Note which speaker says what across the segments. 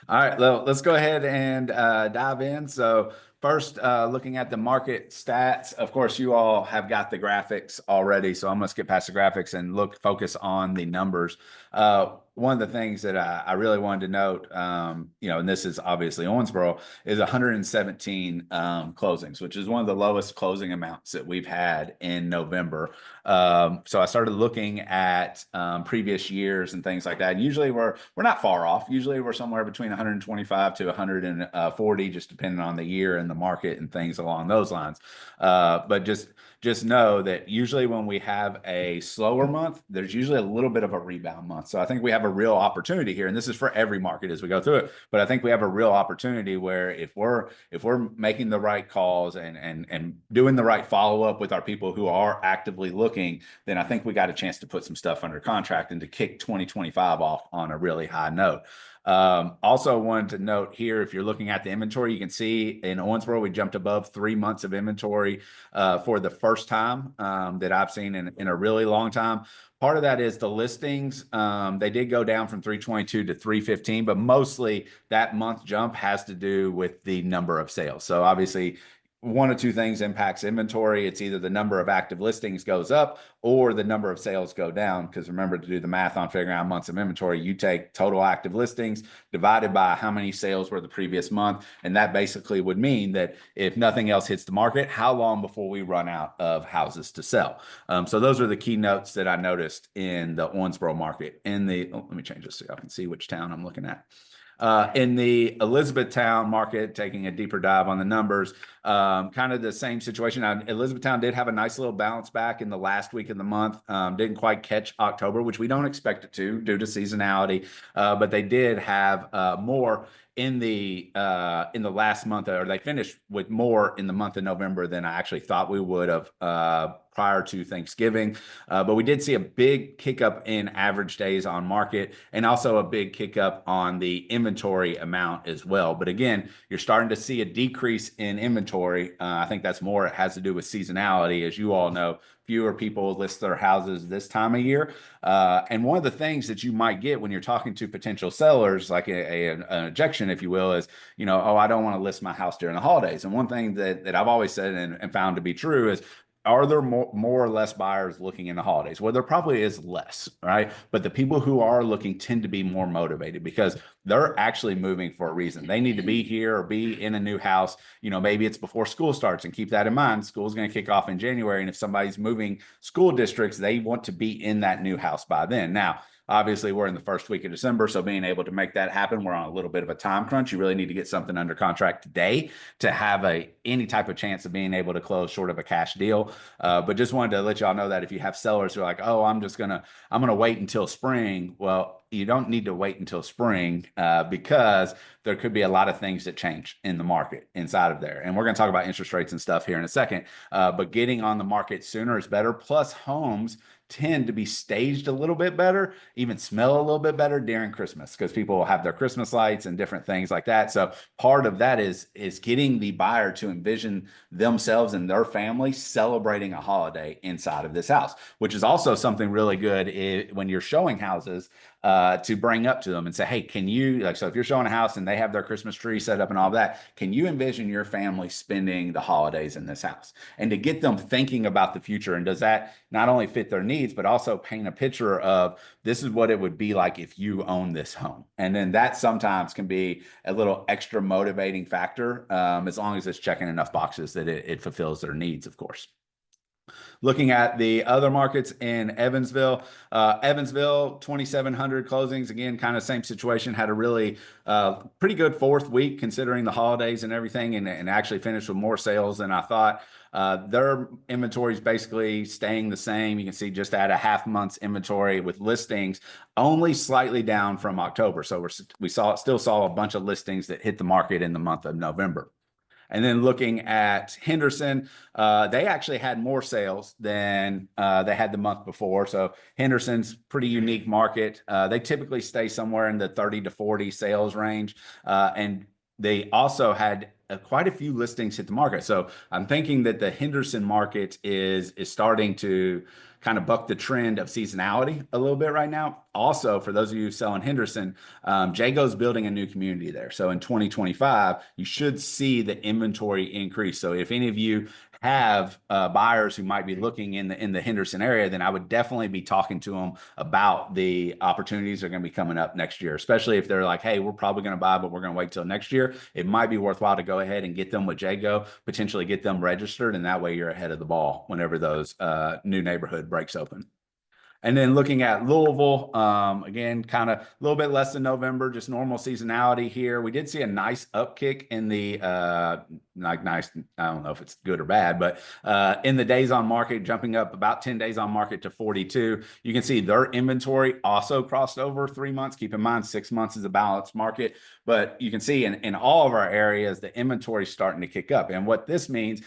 Speaker 1: All right, well, let's go ahead and dive in. So first, looking at the market stats, of course, you all have got the graphics already. So I'm going to skip past the graphics and focus on the numbers. One of the things that I really wanted to note, and this is obviously Owensboro, is 117 closings, which is one of the lowest closing amounts that we've had in November. So I started looking at previous years and things like that. And usually we're not far off. Usually we're somewhere between 125 to 140, just depending on the year and the market and things along those lines. But just know that usually when we have a slower month, there's usually a little bit of a rebound month. So I think we have a real opportunity here, and this is for every market as we go through it. But I think we have a real opportunity where if we're making the right calls and doing the right follow up with our people who are actively looking, then I think we got a chance to put some stuff under contract and to kick 2025 off on a really high note. Also wanted to note here, if you're looking at the inventory, you can see in Owensboro, we jumped above 3 months of inventory for the first time that I've seen in a really long time. Part of that is the listings. They did go down from 322 to 315, but mostly that month jump has to do with the number of sales. So obviously, one of two things impacts inventory. It's either the number of active listings goes up or the number of sales go down. Because remember to do the math on figuring out months of inventory, you take total active listings divided by how many sales were the previous month. And that basically would mean that if nothing else hits the market, how long before we run out of houses to sell? So those are the key notes that I noticed in the Owensboro market. Let me change this so y'all can see which town I'm looking at. In the Elizabethtown market, taking a deeper dive on the numbers, kind of the same situation. Elizabethtown did have a nice little bounce back in the last week of the month. Didn't quite catch October, which we don't expect it to due to seasonality, but they did have more in the last month, or they finished with more in the month of November than I actually thought we would have prior to Thanksgiving. But we did see a big kick up in average days on market and also a big kick up on the inventory amount as well. But again, you're starting to see a decrease in inventory. I think that's more, it has to do with seasonality. As you all know, fewer people list their houses this time of year. And one of the things that you might get when you're talking to potential sellers, like an objection, if you will, is, oh, I don't want to list my house during the holidays. And one thing that I've always said and found to be true is, are there more or less buyers looking in the holidays? Well, there probably is less, right? But the people who are looking tend to be more motivated because they're actually moving for a reason. They need to be here or be in a new house. Maybe it's before school starts, and keep that in mind. School's going to kick off in January. And if somebody's moving school districts, they want to be in that new house by then. Now, obviously, we're in the first week of December, so being able to make that happen, we're on a little bit of a time crunch. You really need to get something under contract today to have any type of chance of being able to close short of a cash deal. But just wanted to let y'all know that if you have sellers who are like, oh, I'm gonna wait until spring. Well, you don't need to wait until spring because there could be a lot of things that change in the market inside of there. And we're going to talk about interest rates and stuff here in a second. But getting on the market sooner is better. Plus, homes tend to be staged a little bit better, even smell a little bit better during Christmas because people will have their Christmas lights and different things like that. So part of that is getting the buyer to envision themselves and their family celebrating a holiday inside of this house, which is also something really good when you're showing houses to bring up to them and say, hey, can you, so if you're showing a house and they have their Christmas tree set up and all that, can you envision your family spending the holidays in this house? And to get them thinking about the future, and does that not only fit their needs, but also paint a picture of this is what it would be like if you own this home. And then that sometimes can be a little extra motivating factor, as long as it's checking enough boxes that it fulfills their needs, of course. Looking at the other markets in Evansville, 2,700 closings. Again, kind of same situation, had a really pretty good fourth week considering the holidays and everything, and actually finished with more sales than I thought. Their inventory is basically staying the same. You can see just at a half month's inventory with listings only slightly down from October. So still saw a bunch of listings that hit the market in the month of November. And then looking at Henderson, they actually had more sales than they had the month before. So Henderson's pretty unique market. They typically stay somewhere in the 30 to 40 sales range. And they also had quite a few listings hit the market. So I'm thinking that the Henderson market is starting to kind of buck the trend of seasonality a little bit right now. Also, for those of you selling Henderson, Jago's building a new community there. So in 2025, you should see the inventory increase. So if any of you have buyers who might be looking in the Henderson area, then I would definitely be talking to them about the opportunities that are going to be coming up next year, especially if they're like, hey, we're probably going to buy, but we're going to wait till next year. It might be worthwhile to go ahead and get them with Jago, potentially get them registered, and that way you're ahead of the ball whenever those new neighborhood breaks open. And then looking at Louisville, again, kind of a little bit less than November, just normal seasonality here. We did see a nice upkick in the, nice, I don't know if it's good or bad, but in the days on market, jumping up about 10 days on market to 42. You can see their inventory also crossed over 3 months. Keep in mind, 6 months is a balanced market, but you can see in all of our areas, the inventory is starting to kick up. And what this means,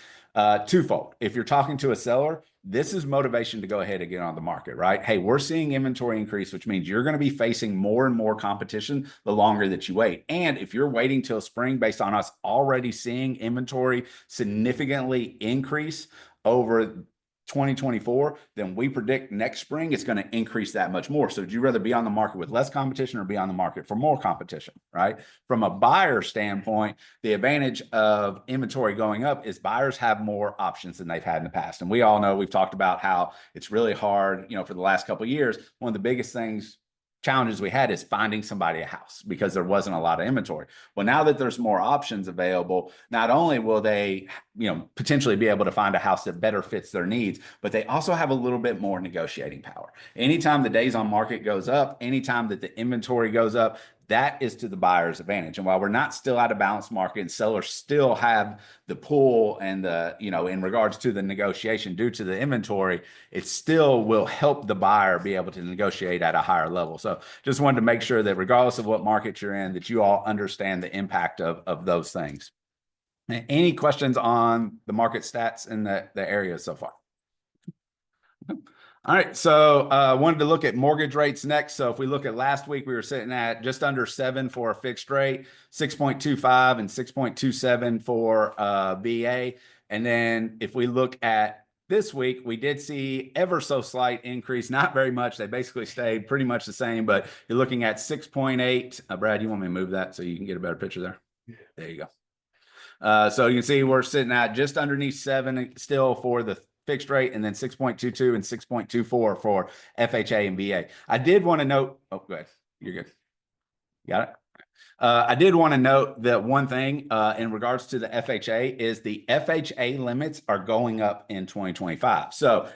Speaker 1: twofold. If you're talking to a seller, this is motivation to go ahead and get on the market, right? Hey, we're seeing inventory increase, which means you're going to be facing more and more competition the longer that you wait. And if you're waiting till spring based on us already seeing inventory significantly increase over 2024, then we predict next spring it's going to increase that much more. So would you rather be on the market with less competition or be on the market for more competition, right? From a buyer standpoint, the advantage of inventory going up is buyers have more options than they've had in the past. And we all know, we've talked about how it's really hard, for the last couple of years. One of the biggest challenges we had is finding somebody a house because there wasn't a lot of inventory. Well, now that there's more options available, not only will they, potentially be able to find a house that better fits their needs, but they also have a little bit more negotiating power. Anytime the days on market goes up, anytime that the inventory goes up, that is to the buyer's advantage. And while we're not still at a balanced market and sellers still have the pull and the, in regards to the negotiation due to the inventory, it still will help the buyer be able to negotiate at a higher level. So just wanted to make sure that regardless of what market you're in, that you all understand the impact of those things. Any questions on the market stats in the area so far? All right, so wanted to look at mortgage rates next. So if we look at last week, we were sitting at just under 7 for a fixed rate, 6.25 and 6.27 for VA. And then if we look at this week, we did see ever so slight increase, not very much. They basically stayed pretty much the same, but you're looking at 6.8. Brad, you want me to move that so you can get a better picture there? Yeah. There you go. So you can see we're sitting at just underneath 7 still for the fixed rate, and then 6.22 and 6.24 for FHA and VA. I did want to note, oh, go ahead. You're good. Got it? I did want to note that one thing in regards to the FHA is the FHA limits are going up in 2025. So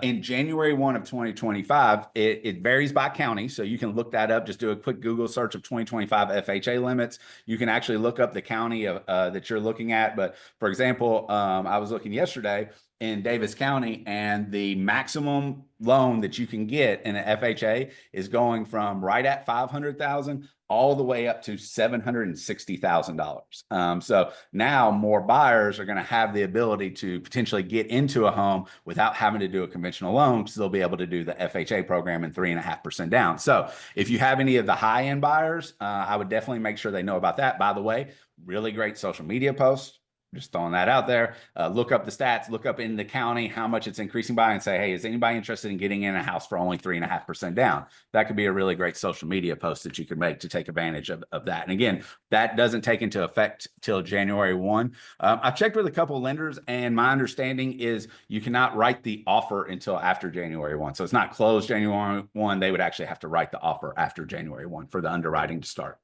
Speaker 1: in January 1 of 2025, it varies by county. So you can look that up. Just do a quick Google search of 2025 FHA limits. You can actually look up the county that you're looking at. But for example, I was looking yesterday in Davis County, and the maximum loan that you can get in an FHA is going from right at $500,000 all the way up to $760,000. So now more buyers are going to have the ability to potentially get into a home without having to do a conventional loan, because they'll be able to do the FHA program in 3.5% down. So if you have any of the high-end buyers, I would definitely make sure they know about that. By the way, really great social media posts. Just throwing that out there. Look up the stats, look up in the county how much it's increasing by, and say, hey, is anybody interested in getting in a house for only 3.5% down? That could be a really great social media post that you could make to take advantage of that. And again, that doesn't take into effect till January 1. I've checked with a couple of lenders, and my understanding is you cannot write the offer until after January 1. So it's not closed January 1. They would actually have to write the offer after January 1 for the underwriting to start.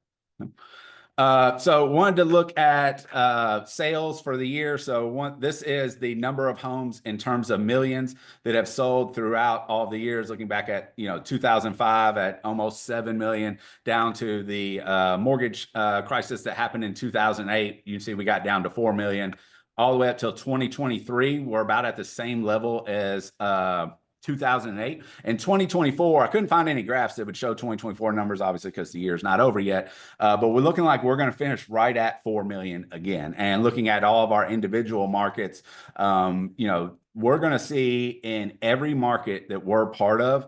Speaker 1: So wanted to look at sales for the year. So this is the number of homes in terms of millions that have sold throughout all the years, looking back at 2005 at almost 7 million, down to the mortgage crisis that happened in 2008. You can see we got down to 4 million, all the way up till 2023. We're about at the same level as 2008. And 2024, I couldn't find any graphs that would show 2024 numbers, obviously, because the year's not over yet. But we're looking like we're going to finish right at 4 million again. And looking at all of our individual markets, we're going to see in every market that we're part of,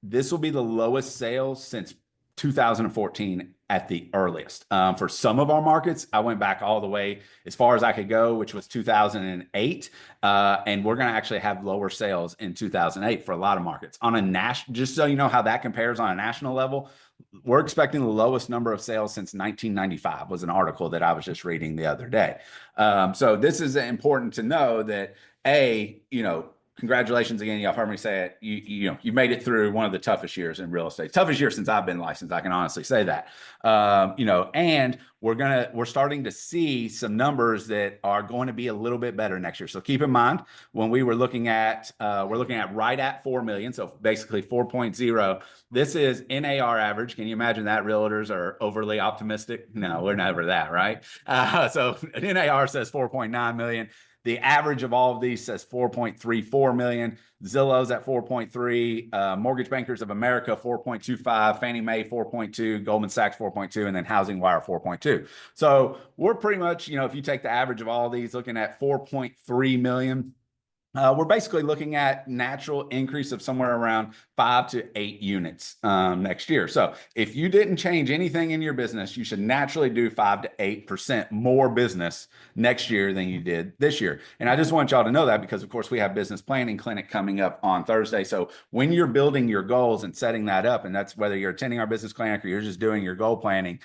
Speaker 1: this will be the lowest sales since 2014 at the earliest. For some of our markets, I went back all the way as far as I could go, which was 2008. And we're going to actually have lower sales in 2008 for a lot of markets. On a national, just so you know how that compares on a national level, we're expecting the lowest number of sales since 1995 was an article that I was just reading the other day. So this is important to know that congratulations again. Y'all heard me say it. You made it through one of the toughest years in real estate, toughest year since I've been licensed. I can honestly say that. And we're starting to see some numbers that are going to be a little bit better next year. So keep in mind when we're looking at right at 4 million. So basically 4.0. This is NAR average. Can you imagine that realtors are overly optimistic? No, we're never that, right? So NAR says 4.9 million. The average of all of these says 4.34 million. Zillow's at 4.3. Mortgage Bankers of America 4.25. Fannie Mae 4.2. Goldman Sachs 4.2, and then Housing Wire 4.2. So we're pretty much, if you take the average of all of these, looking at 4.3 million. We're basically looking at natural increase of somewhere around 5 to 8 units next year. So if you didn't change anything in your business, you should naturally do 5 to 8% more business next year than you did this year. And I just want y'all to know that because, of course, we have business planning clinic coming up on Thursday. So when you're building your goals and setting that up, and that's whether you're attending our business clinic or you're just doing your goal planning,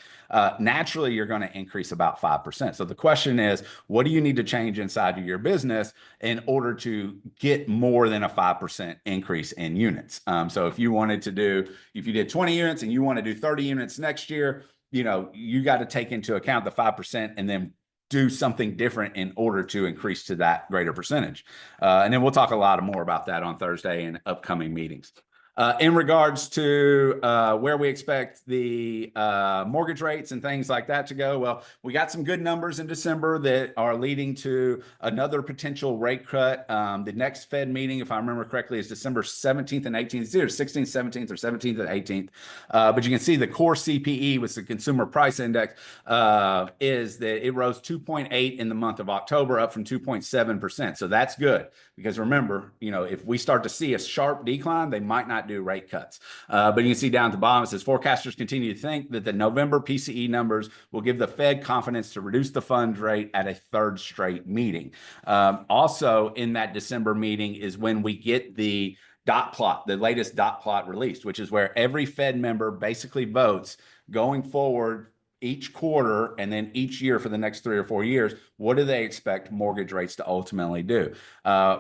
Speaker 1: naturally you're going to increase about 5%. So the question is, what do you need to change inside of your business in order to get more than a 5% increase in units? So if you did 20 units and you want to do 30 units next year, you got to take into account the 5% and then do something different in order to increase to that greater percentage. And then we'll talk a lot more about that on Thursday in upcoming meetings. In regards to where we expect the mortgage rates and things like that to go, well, we got some good numbers in December that are leading to another potential rate cut. The next Fed meeting, if I remember correctly, is December 17th and 18th. It's either 16th, 17th, or 17th and 18th. But you can see the core CPE, with the Consumer Price Index, is that it rose 2.8 in the month of October, up from 2.7%. So that's good because remember, if we start to see a sharp decline, they might not do rate cuts. But you can see down at the bottom, it says forecasters continue to think that the November PCE numbers will give the Fed confidence to reduce the funds rate at a third straight meeting. Also in that December meeting is when we get the dot plot, the latest dot plot released, which is where every Fed member basically votes going forward each quarter and then each year for the next 3 or 4 years, what do they expect mortgage rates to ultimately do?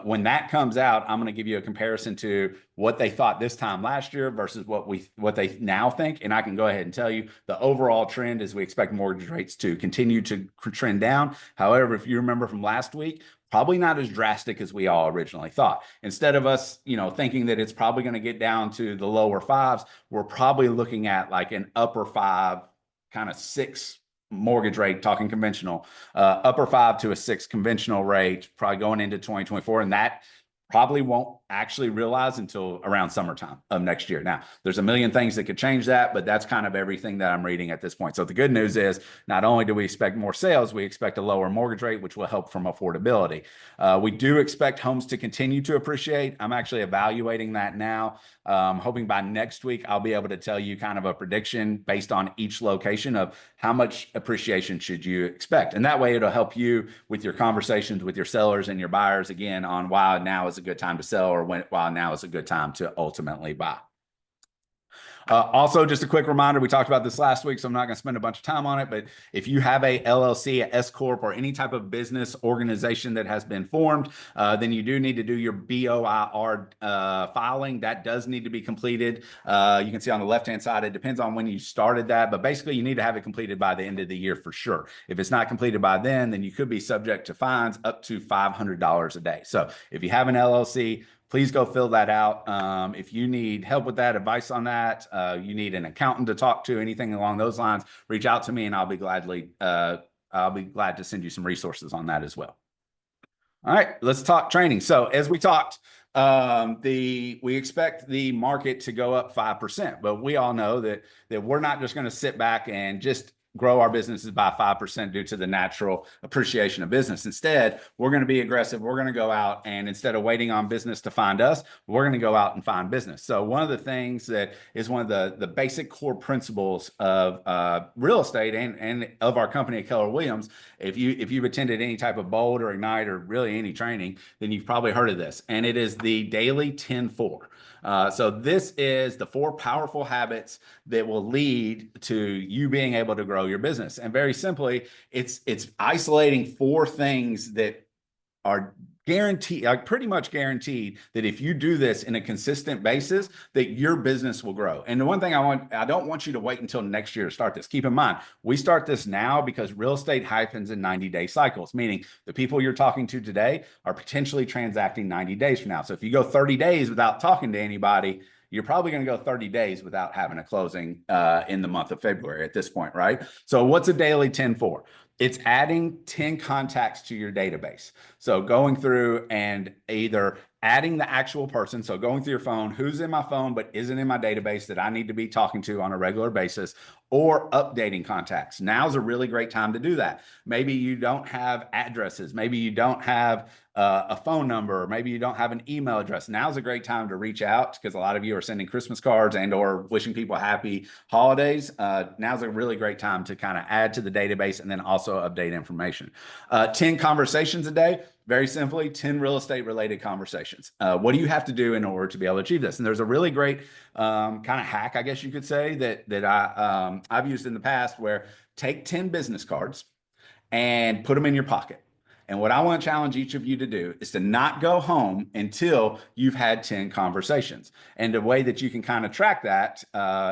Speaker 1: When that comes out, I'm going to give you a comparison to what they thought this time last year versus what they now think. And I can go ahead and tell you the overall trend is we expect mortgage rates to continue to trend down. However, if you remember from last week, probably not as drastic as we all originally thought. Instead of us, thinking that it's probably going to get down to the lower 5s, we're probably looking at like an upper 5, kind of 6 mortgage rate, talking conventional, upper 5 to a 6 conventional rate, probably going into 2024. And that probably won't actually realize until around summertime of next year. Now, there's a million things that could change that, but that's kind of everything that I'm reading at this point. So the good news is not only do we expect more sales, we expect a lower mortgage rate, which will help from affordability. We do expect homes to continue to appreciate. I'm actually evaluating that now. Hoping by next week, I'll be able to tell you kind of a prediction based on each location of how much appreciation should you expect. And that way it'll help you with your conversations with your sellers and your buyers, again, on why now is a good time to sell or why now is a good time to ultimately buy. Also, just a quick reminder, we talked about this last week, so I'm not going to spend a bunch of time on it, but if you have a LLC, a S Corp, or any type of business organization that has been formed, then you do need to do your BOIR filing. That does need to be completed. You can see on the left-hand side, it depends on when you started that, but basically you need to have it completed by the end of the year for sure. If it's not completed by then you could be subject to fines up to $500 a day. So if you have an LLC, please go fill that out. If you need help with that, advice on that, you need an accountant to talk to, anything along those lines, reach out to me and I'll be glad to send you some resources on that as well. All right, let's talk training. So as we talked, we expect the market to go up 5%, but we all know that we're not just going to sit back and just grow our businesses by 5% due to the natural appreciation of business. Instead, we're going to be aggressive. We're going to go out, and instead of waiting on business to find us, we're going to go out and find business. So one of the things that is one of the basic core principles of real estate and of our company at Keller Williams, if you've attended any type of Bold or Ignite or really any training, then you've probably heard of this, and it is the daily 10-4. So this is the 4 powerful habits that will lead to you being able to grow your business. And very simply, it's isolating 4 things that are guaranteed, like pretty much guaranteed, that if you do this in a consistent basis, that your business will grow. And the one thing I don't want you to wait until next year to start this. Keep in mind, we start this now because real estate happens in 90-day cycles, meaning the people you're talking to today are potentially transacting 90 days from now. So if you go 30 days without talking to anybody, you're probably going to go 30 days without having a closing in the month of February at this point, right? So what's a daily 10-4? It's adding 10 contacts to your database. So going through and either adding the actual person, so going through your phone, who's in my phone but isn't in my database that I need to be talking to on a regular basis, or updating contacts. Now's a really great time to do that. Maybe you don't have addresses. Maybe you don't have a phone number, or maybe you don't have an email address. Now's a great time to reach out, because a lot of you are sending Christmas cards and or wishing people happy holidays. Now's a really great time to kind of add to the database and then also update information. 10 conversations a day. Very simply, 10 real estate related conversations. What do you have to do in order to be able to achieve this? And there's a really great kind of hack, I guess you could say, that I've used in the past, where take 10 business cards and put them in your pocket. And what I want to challenge each of you to do is to not go home until you've had 10 conversations. And the way that you can kind of track that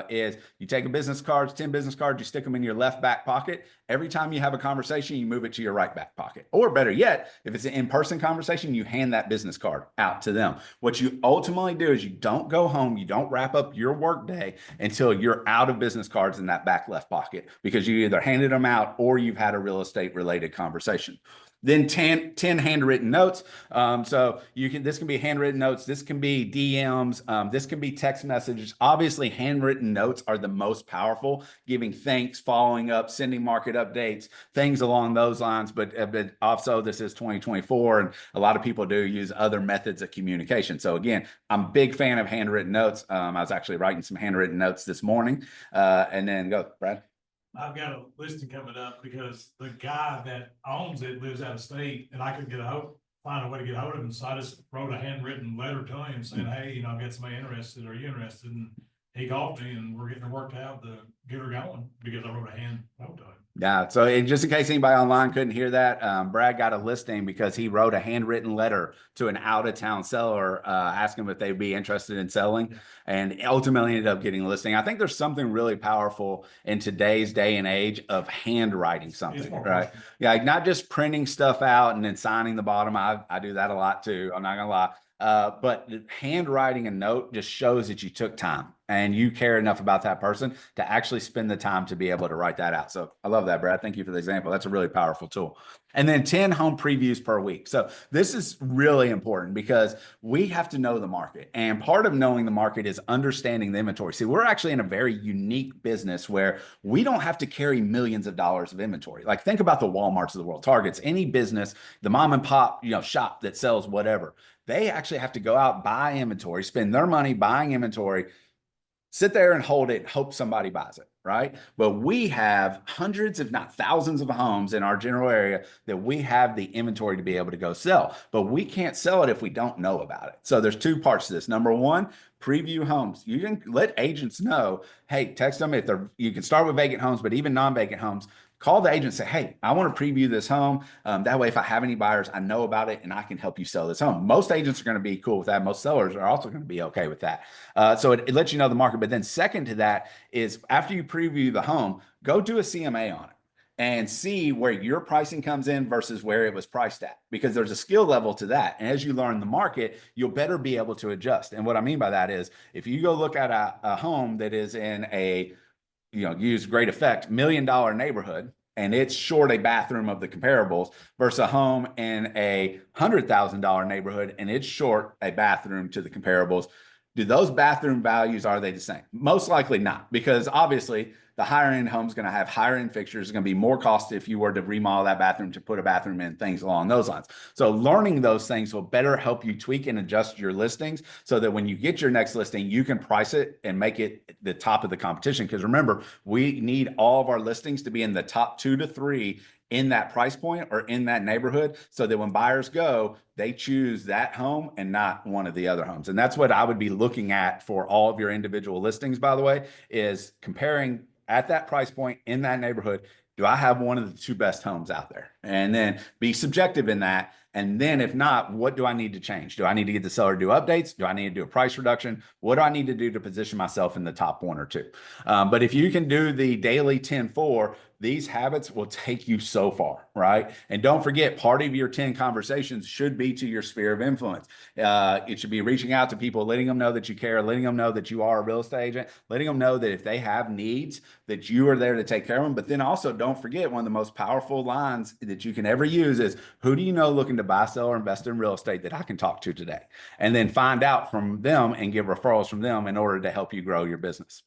Speaker 1: is you take 10 business cards, you stick them in your left back pocket. Every time you have a conversation, you move it to your right back pocket. Or better yet, if it's an in-person conversation, you hand that business card out to them. What you ultimately do is you don't go home, you don't wrap up your work day until you're out of business cards in that back left pocket, because you either handed them out or you've had a real estate related conversation. Then 10 handwritten notes. So this can be handwritten notes. This can be DMs. This can be text messages. Obviously, handwritten notes are the most powerful, giving thanks, following up, sending market updates, things along those lines. But also, this is 2024, and a lot of people do use other methods of communication. So again, I'm a big fan of handwritten notes. I was actually writing some handwritten notes this morning. And then go, Brad.
Speaker 2: I've got a listing coming up because the guy that owns it lives out of state, and I couldn't find a way to get a hold of him. So I just wrote a handwritten letter to him saying, hey, I've got somebody interested. Are you interested? And he called me, and we're getting it worked out to get her going, because I wrote a hand note to him.
Speaker 1: Yeah. So just in case anybody online couldn't hear that, Brad got a listing because he wrote a handwritten letter to an out-of-town seller, asking them if they'd be interested in selling, and ultimately ended up getting a listing. I think there's something really powerful in today's day and age of handwriting something, right? Yeah, like not just printing stuff out and then signing the bottom. I do that a lot too. I'm not gonna lie. But handwriting a note just shows that you took time and you care enough about that person to actually spend the time to be able to write that out. So I love that, Brad. Thank you for the example. That's a really powerful tool. And then 10 home previews per week. So this is really important because we have to know the market. And part of knowing the market is understanding the inventory. See, we're actually in a very unique business where we don't have to carry millions of dollars of inventory. Like think about the Walmarts of the world, Targets, any business, the mom and pop, shop that sells whatever. They actually have to go out, buy inventory, spend their money buying inventory, sit there and hold it, hope somebody buys it, right? But we have hundreds, if not thousands of homes in our general area that we have the inventory to be able to go sell, but we can't sell it if we don't know about it. So there's two parts to this. Number one, preview homes. You can let agents know, hey, text them you can start with vacant homes, but even non-vacant homes, call the agent and say, hey, I want to preview this home. That way, if I have any buyers, I know about it and I can help you sell this home. Most agents are going to be cool with that. Most sellers are also going to be okay with that. So it lets you know the market. But then second to that is after you preview the home, go do a CMA on it and see where your pricing comes in versus where it was priced at, because there's a skill level to that. And as you learn the market, you'll better be able to adjust. And what I mean by that is if you go look at a home that is in a use great effect, $1 million neighborhood, and it's short a bathroom of the comparables versus a home in a $100,000 neighborhood and it's short a bathroom to the comparables. Do those bathroom values, are they the same? Most likely not, because obviously the higher end home is going to have higher end fixtures. It's going to be more costly if you were to remodel that bathroom, to put a bathroom in, things along those lines. So learning those things will better help you tweak and adjust your listings so that when you get your next listing, you can price it and make it the top of the competition. Because remember, we need all of our listings to be in the top 2 to 3 in that price point or in that neighborhood, so that when buyers go, they choose that home and not one of the other homes. And that's what I would be looking at for all of your individual listings, by the way, is comparing at that price point in that neighborhood. Do I have one of the 2 best homes out there? And then be subjective in that. And then if not, what do I need to change? Do I need to get the seller to do updates? Do I need to do a price reduction? What do I need to do to position myself in the top 1 or 2? But if you can do the daily 10-4, these habits will take you so far, right? And don't forget, part of your 10 conversations should be to your sphere of influence. It should be reaching out to people, letting them know that you care, letting them know that you are a real estate agent, letting them know that if they have needs, that you are there to take care of them. But then also don't forget, one of the most powerful lines that you can ever use is, who do you know looking to buy, sell, or invest in real estate that I can talk to today? And then find out from them and give referrals from them in order to help you grow your business.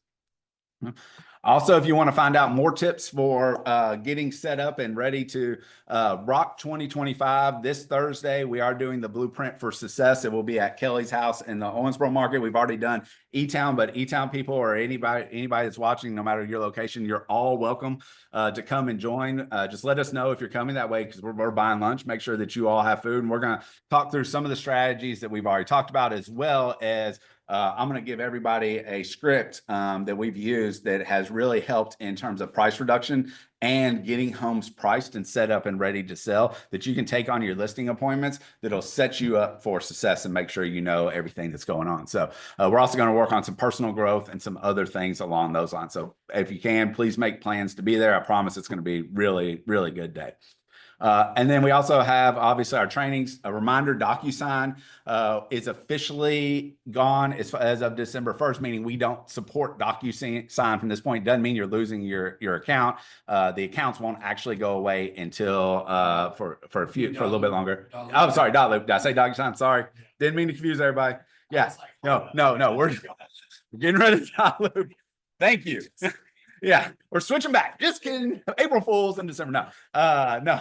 Speaker 1: Also, if you want to find out more tips for getting set up and ready to rock 2025, this Thursday, we are doing the Blueprint for Success. It will be at Kelly's house in the Owensboro market. We've already done E-Town, but E-Town people or anybody that's watching, no matter your location, you're all welcome to come and join. Just let us know if you're coming that way, because we're buying lunch. Make sure that you all have food. And we're going to talk through some of the strategies that we've already talked about, as well as I'm going to give everybody a script that we've used that has really helped in terms of price reduction and getting homes priced and set up and ready to sell, that you can take on your listing appointments, that'll set you up for success and make sure you know everything that's going on. So we're also going to work on some personal growth and some other things along those lines. So if you can, please make plans to be there. I promise it's going to be really, really good day. And then we also have, obviously, our trainings. A reminder, DocuSign is officially gone as of December 1st, meaning we don't support DocuSign from this point. Doesn't mean you're losing your account. The accounts won't actually go away until for a little bit longer. Oh, sorry, Dotloop. Did I say DocuSign? Sorry. Didn't mean to confuse everybody. Yeah. No. We're getting rid of Dotloop. Thank you. Yeah, we're switching back. Just kidding. April Fools in December. No,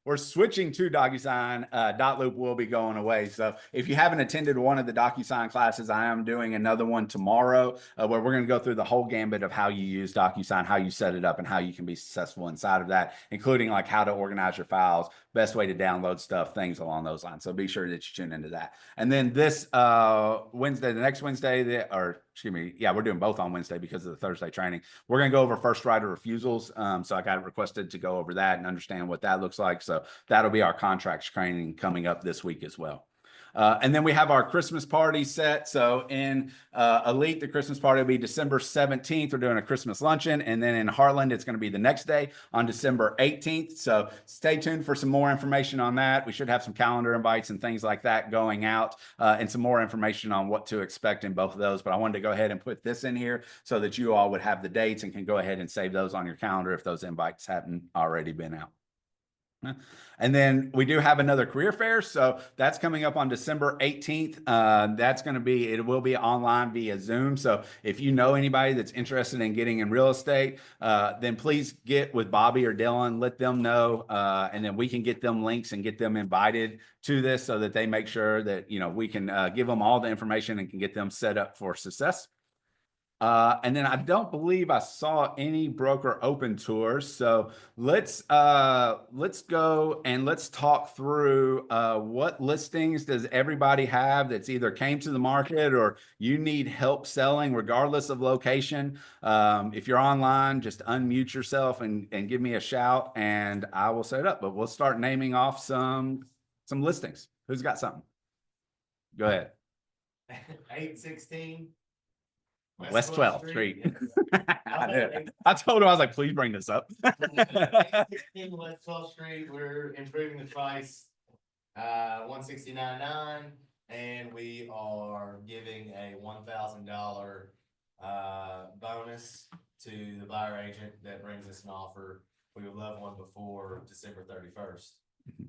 Speaker 1: we're switching to DocuSign. Dotloop will be going away. So if you haven't attended one of the DocuSign classes, I am doing another one tomorrow where we're going to go through the whole gambit of how you use DocuSign, how you set it up, and how you can be successful inside of that, including like how to organize your files, best way to download stuff, things along those lines. So be sure that you tune into that. And then this Wednesday, the next Wednesday, we're doing both on Wednesday because of the Thursday training. We're going to go over first right of refusals. So I got requested to go over that and understand what that looks like. So that'll be our contracts training coming up this week as well. And then we have our Christmas party set. So in Elite, the Christmas party will be December 17th. We're doing a Christmas luncheon. And then in Heartland, it's going to be the next day on December 18th. So stay tuned for some more information on that. We should have some calendar invites and things like that going out and some more information on what to expect in both of those. But I wanted to go ahead and put this in here so that you all would have the dates and can go ahead and save those on your calendar if those invites haven't already been out. And then we do have another career fair. So that's coming up on December 18th. It will be online via Zoom. So if you know anybody that's interested in getting in real estate, then please get with Bobby or Dylan, let them know. And then we can get them links and get them invited to this so that they make sure that, we can give them all the information and can get them set up for success. And then I don't believe I saw any broker open tours. So let's go and let's talk through what listings does everybody have that's either came to the market or you need help selling regardless of location. If you're online, just unmute yourself and give me a shout and I will set it up. But we'll start naming off some listings. Who's got something? Go ahead.
Speaker 3: 816
Speaker 1: West 12th Street. I told him, I was like, please bring this up.
Speaker 3: 816 West 12th Street. We're improving the price, 169.9, and we are giving a $1,000 bonus to the buyer agent that brings us an offer. We would love one before December 31st.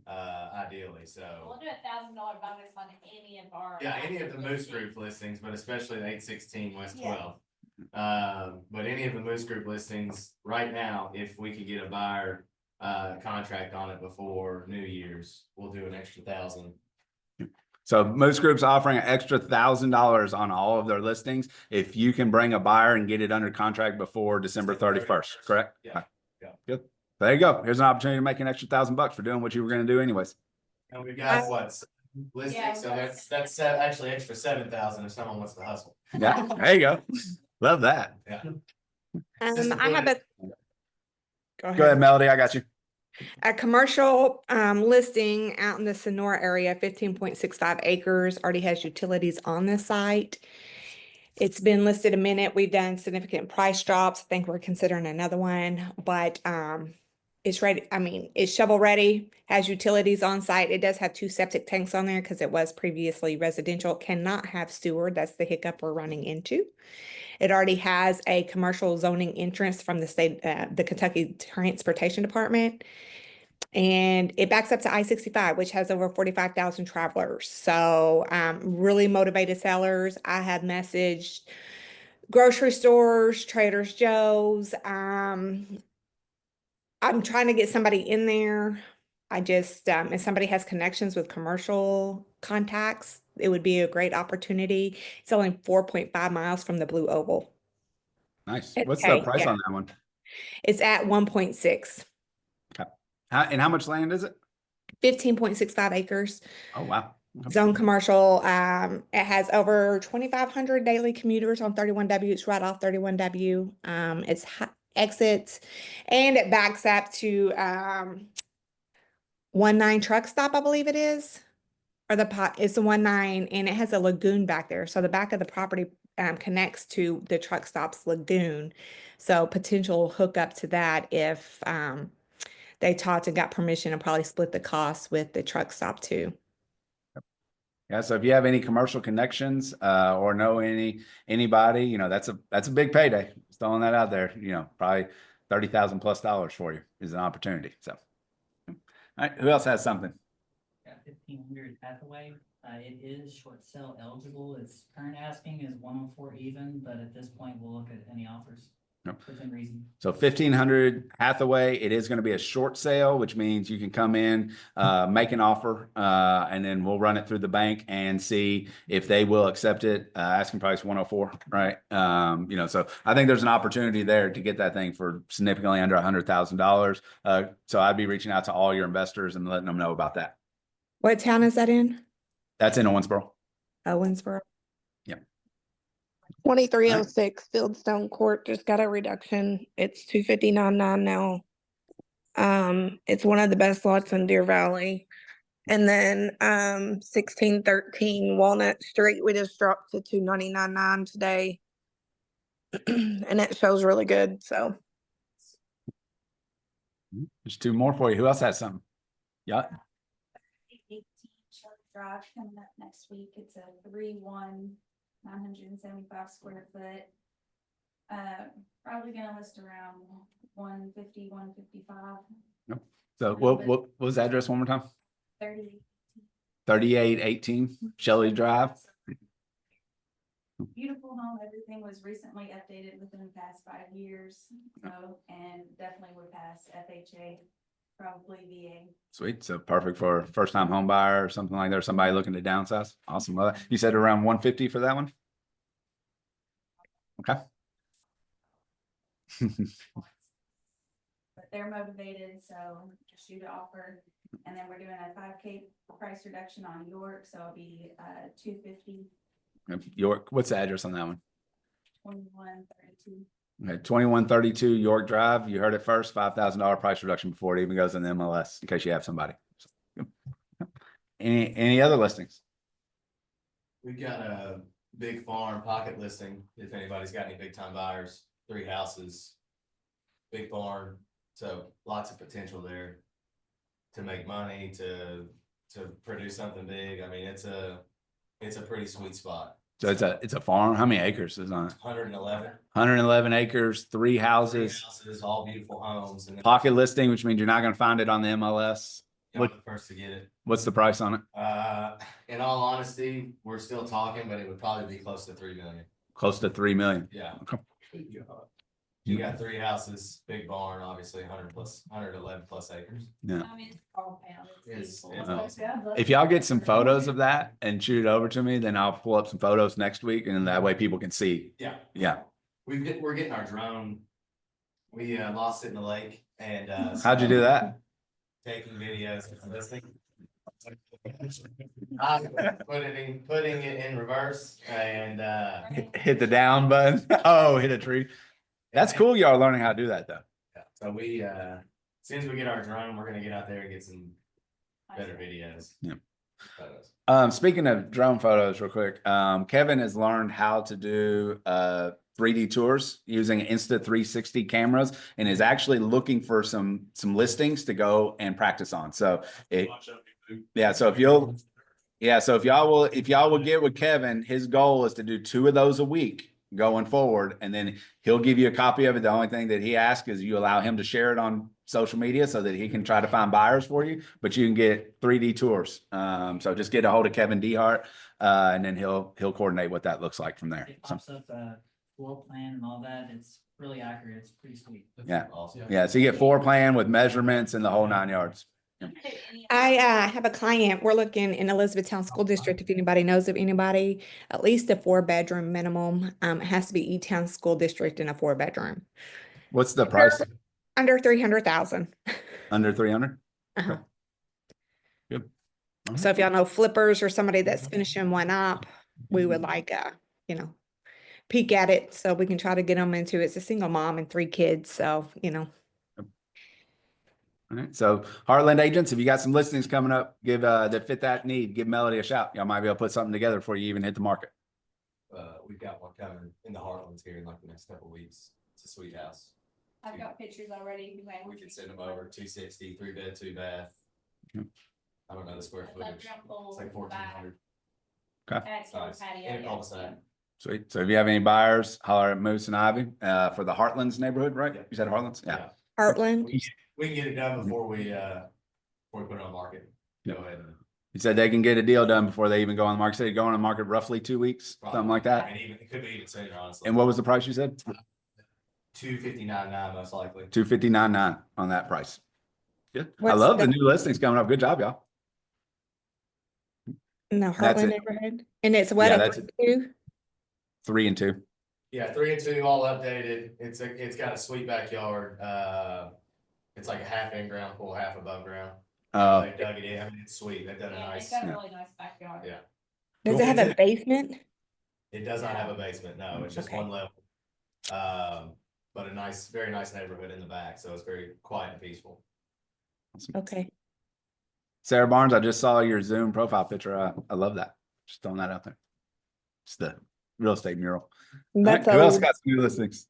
Speaker 3: Ideally, so
Speaker 4: We'll do $1,000 bonus on any of our.
Speaker 3: yeah, any of the Moose Group listings, but especially the 816 West 12th. But any of the Moose Group listings right now, if we could get a buyer, contract on it before New Year's, we'll do an extra 1,000.
Speaker 1: So Moose Group's offering an extra $1,000 on all of their listings if you can bring a buyer and get it under contract before December 31st, correct?
Speaker 3: Yeah.
Speaker 1: Good. There you go. Here's an opportunity to make an extra $1,000 for doing what you were going to do anyways.
Speaker 3: And we've got what? Listings, so that's actually extra 7,000 if someone wants to hustle.
Speaker 1: Yeah, there you go. Love that.
Speaker 3: Yeah.
Speaker 4: I have a.
Speaker 1: Go ahead, Melody. I got you.
Speaker 4: A commercial listing out in the Sonora area, 15.65 acres, already has utilities on the site. It's been listed a minute. We've done significant price drops. I think we're considering another one, but it's ready. I mean, it's shovel ready, has utilities on site. It does have 2 septic tanks on there because it was previously residential. Cannot have sewer. That's the hiccup we're running into. It already has a commercial zoning entrance from the state, the Kentucky Transportation Department. And it backs up to I-65, which has over 45,000 travelers. So really motivated sellers. I have messaged grocery stores, Trader Joe's. I'm trying to get somebody in there. I just, if somebody has connections with commercial contacts, it would be a great opportunity. It's only 4.5 miles from the Blue Oval.
Speaker 1: Nice.
Speaker 4: Okay,
Speaker 1: What's the price
Speaker 4: yeah.
Speaker 1: on that one?
Speaker 4: It's at 1.6,
Speaker 1: And how much land is it?
Speaker 4: 15.65 acres.
Speaker 1: Oh, wow. Okay.
Speaker 4: Zone commercial. It has over 2,500 daily commuters on 31W. It's right off 31W. It's exits, and it backs up to 19 truck stop, I believe it is, or it's the 19, and it has a lagoon back there. So the back of the property connects to the truck stop's lagoon. So potential hookup to that if they talked and got permission and probably split the cost with the truck stop too.
Speaker 1: Yeah, so if you have any commercial connections or know anybody, you know, that's a big payday. Just throwing that out there, you know, probably $30,000+ for you is an opportunity. So, all right, who else has something?
Speaker 5: Yeah, 1,500 Hathaway. It is short sale eligible. Its current asking is 104 even, but at this point, we'll look at any offers.
Speaker 1: Yep.
Speaker 5: Within reason.
Speaker 1: So 1,500 Hathaway, it is going to be a short sale, which means you can come in, make an offer, and then we'll run it through the bank and see if they will accept it. Asking price 104, right? You know, so I think there's an opportunity there to get that thing for significantly under $100,000. So I'd be reaching out to all your investors and letting them know about that.
Speaker 4: What town is that in?
Speaker 1: That's in Owensboro.
Speaker 4: Owensboro.
Speaker 6: 2306 Fieldstone Court just got a reduction. It's 259.9 now. It's one of the best lots in Deer Valley. And then 1613 Walnut Street, we just dropped to 299.9 today. And it shows really good. So
Speaker 1: There's 2 more for you. Who else has something? Yeah.
Speaker 7: 18 Shelby Drive coming up next week. It's a 975 square foot. Probably gonna list around 150, 155.
Speaker 1: So what was the address one more time?
Speaker 7: 30.
Speaker 1: 3818 Shelley Drive.
Speaker 7: Beautiful home. Everything was recently updated within the past 5 years. So, and definitely would pass FHA, probably VA.
Speaker 1: Sweet. So perfect for a first time home buyer or something like that, or somebody looking to downsize. Awesome. Well, you said around 150 for that one? Okay.
Speaker 7: But they're motivated, so just shoot an offer. And then we're doing a 5K price reduction on York, so it'll be 250,
Speaker 1: York, what's the address on that one?
Speaker 7: 2132.
Speaker 1: Okay, 2132 York Drive. You heard it first, $5,000 price reduction before it even goes in the MLS, in case you have somebody. Any other listings?
Speaker 3: We've got a big farm pocket listing, if anybody's got any big time buyers, 3 houses. Big barn, so lots of potential there to make money, to produce something big. I mean, it's a pretty sweet spot.
Speaker 1: So it's a farm. How many acres is on it?
Speaker 3: 111.
Speaker 1: 111 acres, 3
Speaker 3: Three
Speaker 1: houses,
Speaker 3: houses, all beautiful homes, and then
Speaker 1: pocket listing, which means you're not going to find it on the MLS.
Speaker 3: I'm the first to get it.
Speaker 1: What's the price on it?
Speaker 3: In all honesty, we're still talking, but it would probably be close to 3 million.
Speaker 1: close to 3 million.
Speaker 3: Yeah.
Speaker 1: Okay.
Speaker 3: You got 3 houses, big barn, obviously 111 plus acres.
Speaker 1: Yeah.
Speaker 7: I mean, it's all pound,
Speaker 3: It's-
Speaker 7: beautiful.
Speaker 3: it's
Speaker 1: If y'all get some photos of that and shoot it over to me, then I'll pull up some photos next week and that way people can see.
Speaker 3: Yeah.
Speaker 1: Yeah.
Speaker 3: We're getting our drone. We lost it in the lake and
Speaker 1: How'd you do that?
Speaker 3: taking videos and listening. Putting it in reverse and
Speaker 1: Hit the down button. Oh, hit a tree. That's cool. Y'all are learning how to do that though.
Speaker 3: yeah, so we as soon as we get our drone, we're gonna get out there and get some better videos.
Speaker 1: Yeah.
Speaker 3: Photos.
Speaker 1: Speaking of drone photos real quick, Kevin has learned how to do 3D tours using Insta360 cameras and is actually looking for some listings to go and practice on. So yeah, so if y'all will get with Kevin, his goal is to do 2 of those a week going forward, and then he'll give you a copy of it. The only thing that he asks is you allow him to share it on social media so that he can try to find buyers for you, but you can get 3D tours. So just get a hold of Kevin Dehart, and then he'll coordinate what that looks like from there.
Speaker 5: It
Speaker 1: So,
Speaker 5: pops up a floor plan and all that. It's really accurate. It's pretty sweet.
Speaker 1: yeah.
Speaker 3: Awesome.
Speaker 1: Yeah, so you get floor plan with measurements and the whole 9 yards.
Speaker 4: I have a client, we're looking in Elizabethtown School District, if anybody knows of anybody, at least a 4-bedroom minimum. It has to be E-Town School District in a 4-bedroom,
Speaker 1: What's the price?
Speaker 4: under 300,000.
Speaker 1: Under 300?
Speaker 4: Uh-huh.
Speaker 1: Good. All right.
Speaker 4: So if y'all know flippers or somebody that's finishing one up, we would like, peek at it so we can try to get them into, it's a single mom and 3 kids. So,
Speaker 1: All right, so Heartland agents, if you got some listings coming up, give that fit that need, give Melody a shout. Y'all might be able to put something together before you even hit the market.
Speaker 3: We've got one coming in the Heartlands here in like the next couple of weeks. It's a sweet house.
Speaker 7: I've got pictures already.
Speaker 3: We can send them over 260, 3-bed, 2-bath.
Speaker 1: Okay.
Speaker 3: I don't know the square
Speaker 7: Like
Speaker 3: footage.
Speaker 7: drum pool,
Speaker 3: It's like
Speaker 7: back,
Speaker 3: 1,400.
Speaker 7: actual
Speaker 3: Nice.
Speaker 7: patio,
Speaker 3: In a
Speaker 7: yeah.
Speaker 3: cul-de-sac.
Speaker 1: Sweet. So if you have any buyers, holler at Moose and Ivy for the Heartlands neighborhood, right?
Speaker 3: Yeah.
Speaker 1: You said Heartlands? Yeah.
Speaker 4: Heartland.
Speaker 3: We can get it done before we put it on market. Go ahead.
Speaker 1: You said they can get a deal done before they even go on the market. Said go on the market roughly 2 weeks, something like that.
Speaker 3: And even, it could be even sooner, honestly.
Speaker 1: And what was the price you said?
Speaker 3: 259.9 most likely.
Speaker 1: 259.9 on that price. Good. I
Speaker 4: What's
Speaker 1: love the
Speaker 4: the-
Speaker 1: new listings coming up. Good job, y'all.
Speaker 4: In the
Speaker 1: That's
Speaker 4: Heartland
Speaker 1: it.
Speaker 4: neighborhood. And it's what,
Speaker 1: Yeah,
Speaker 4: a
Speaker 1: that's it.
Speaker 4: 2?
Speaker 1: 3 and 2.
Speaker 3: Yeah, 3 and 2 all updated. It's got a sweet backyard. It's like a half in ground pool, half above ground. They dug it in. I mean, it's sweet. They've done a
Speaker 7: Yeah,
Speaker 3: nice.
Speaker 7: it's got a really nice backyard.
Speaker 3: Yeah.
Speaker 4: Does it have a basement?
Speaker 3: It does not have a basement. No, it's just
Speaker 4: Okay.
Speaker 3: one level. But a nice, very nice neighborhood in the back. So it's very quiet and peaceful.
Speaker 4: Okay.
Speaker 1: Sarah Barnes, I just saw your Zoom profile picture. I love that. Just throwing that out there. It's the real estate mural. All right,
Speaker 6: That's
Speaker 1: who else
Speaker 6: a,
Speaker 1: got some new listings?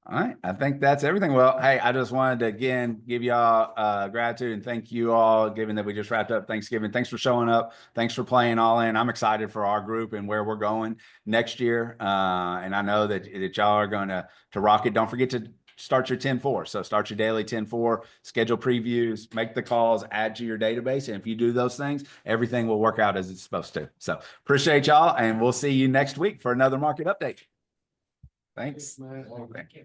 Speaker 1: All right, I think that's everything. Well, hey, I just wanted to again give y'all gratitude and thank you all, given that we just wrapped up Thanksgiving. Thanks for showing up. Thanks for playing all in. I'm excited for our group and where we're going next year. And I know that y'all are going to rock it. Don't forget to start your 10-4. So start your daily 10-4, schedule previews, make the calls, add to your database. And if you do those things, everything will work out as it's supposed to. So appreciate y'all, and we'll see you next week for another market update. Thanks.
Speaker 5: Thank you.